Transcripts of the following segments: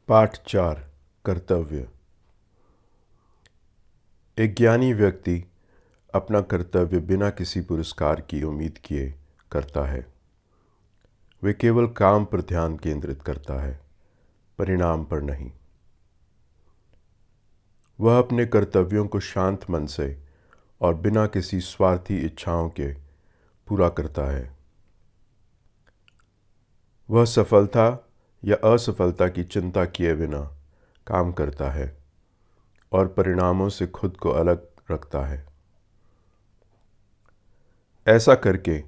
पाठ 4 कर्तव्य। एक ज्ञानी व्यक्ति अपना कर्तव्य बिना किसी पुरस्कार की उम्मीद किए करता है। वे केवल काम पर ध्यान केंद्रित करता है, परिणाम पर नहीं। वह अपने कर्तव्यों को शांत मन से और बिना किसी स्वार्थी इच्छाओं के पूरा करता है। वह सफलता या असफलता की चिंता किए बिना काम करता है और परिणामों से खुद को अलग रखता है। ऐसा करके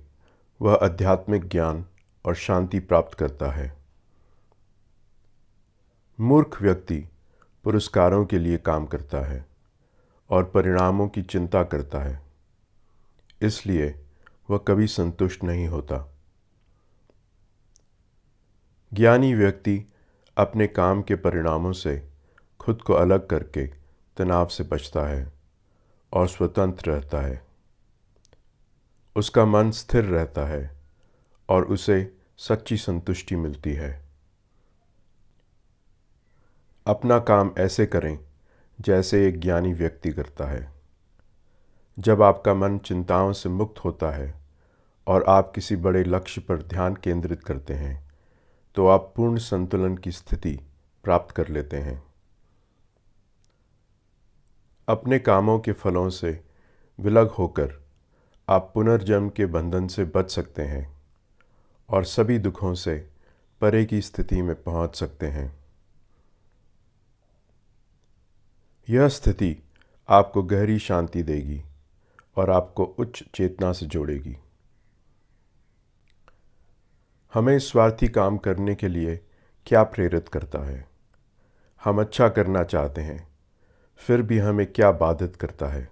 वह आध्यात्मिक ज्ञान और शांति प्राप्त करता है। मूर्ख व्यक्ति पुरस्कारों के लिए काम करता है और परिणामों की चिंता करता है, इसलिए वह कभी संतुष्ट नहीं होता। ज्ञानी व्यक्ति अपने काम के परिणामों से खुद को अलग करके तनाव से बचता है और स्वतंत्र रहता है। उसका मन स्थिर रहता है और उसे सच्ची संतुष्टि मिलती है। अपना काम ऐसे करें जैसे एक ज्ञानी व्यक्ति करता है। जब आपका मन चिंताओं से मुक्त होता है और आप किसी बड़े लक्ष्य पर ध्यान केंद्रित करते हैं, तो आप पूर्ण संतुलन की स्थिति प्राप्त कर लेते हैं। अपने कामों के फलों से विलग होकर आप पुनर्जन्म के बंधन से बच सकते हैं और सभी दुखों से परे की स्थिति में पहुंच सकते हैं। यह स्थिति आपको गहरी शांति देगी और आपको उच्च चेतना से जोड़ेगी। हमें स्वार्थी काम करने के लिए क्या प्रेरित करता है? हम अच्छा करना चाहते हैं, फिर भी हमें क्या बाधित करता है?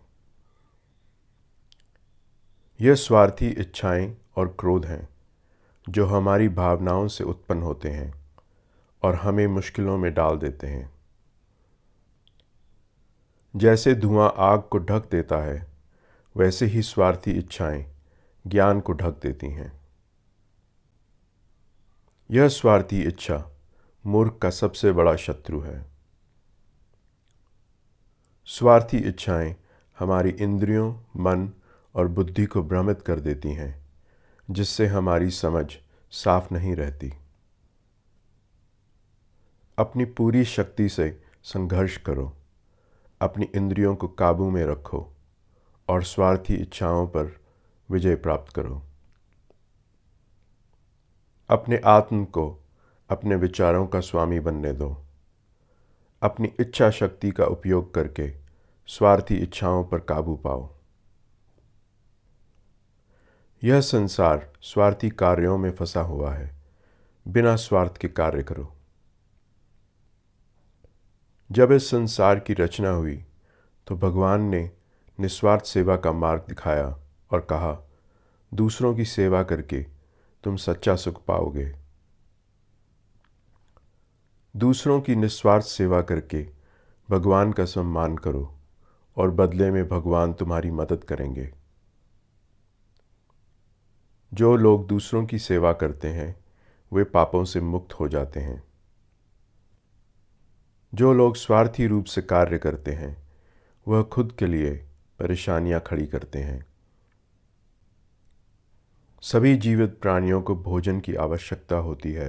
यह स्वार्थी इच्छाएं और क्रोध हैं जो हमारी भावनाओं से उत्पन्न होते हैं और हमें मुश्किलों में डाल देते हैं। जैसे धुआं आग को ढक देता है, वैसे ही स्वार्थी इच्छाएं ज्ञान को ढक देती हैं। यह स्वार्थी इच्छा मूर्ख का सबसे बड़ा शत्रु है। स्वार्थी इच्छाएं हमारी इंद्रियों, मन और बुद्धि को भ्रमित कर देती हैं, जिससे हमारी समझ साफ नहीं रहती। अपनी पूरी शक्ति से संघर्ष करो, अपनी इंद्रियों को काबू में रखो और स्वार्थी इच्छाओं पर विजय प्राप्त करो। अपने आत्म को अपने विचारों का स्वामी बनने दो। अपनी इच्छा शक्ति का उपयोग करके स्वार्थी इच्छाओं पर काबू पाओ। यह संसार स्वार्थी कार्यों में फंसा हुआ है, बिना स्वार्थ के कार्य करो। जब इस संसार की रचना हुई तो भगवान ने निस्वार्थ सेवा का मार्ग दिखाया और कहा, दूसरों की सेवा करके तुम सच्चा सुख पाओगे। दूसरों की निस्वार्थ सेवा करके भगवान का सम्मान करो और बदले में भगवान तुम्हारी मदद करेंगे। जो लोग दूसरों की सेवा करते हैं, वे पापों से मुक्त हो जाते हैं। जो लोग स्वार्थी रूप से कार्य करते हैं, वह खुद के लिए परेशानियां खड़ी करते हैं। सभी जीवित प्राणियों को भोजन की आवश्यकता होती है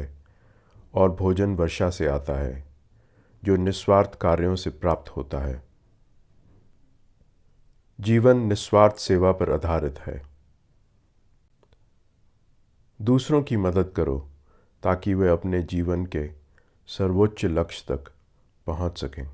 और भोजन वर्षा से आता है, जो निस्वार्थ कार्यों से प्राप्त होता है। जीवन निस्वार्थ सेवा पर आधारित है। दूसरों की मदद करो ताकि वे अपने जीवन के सर्वोच्च लक्ष्य तक पहुंच सकें।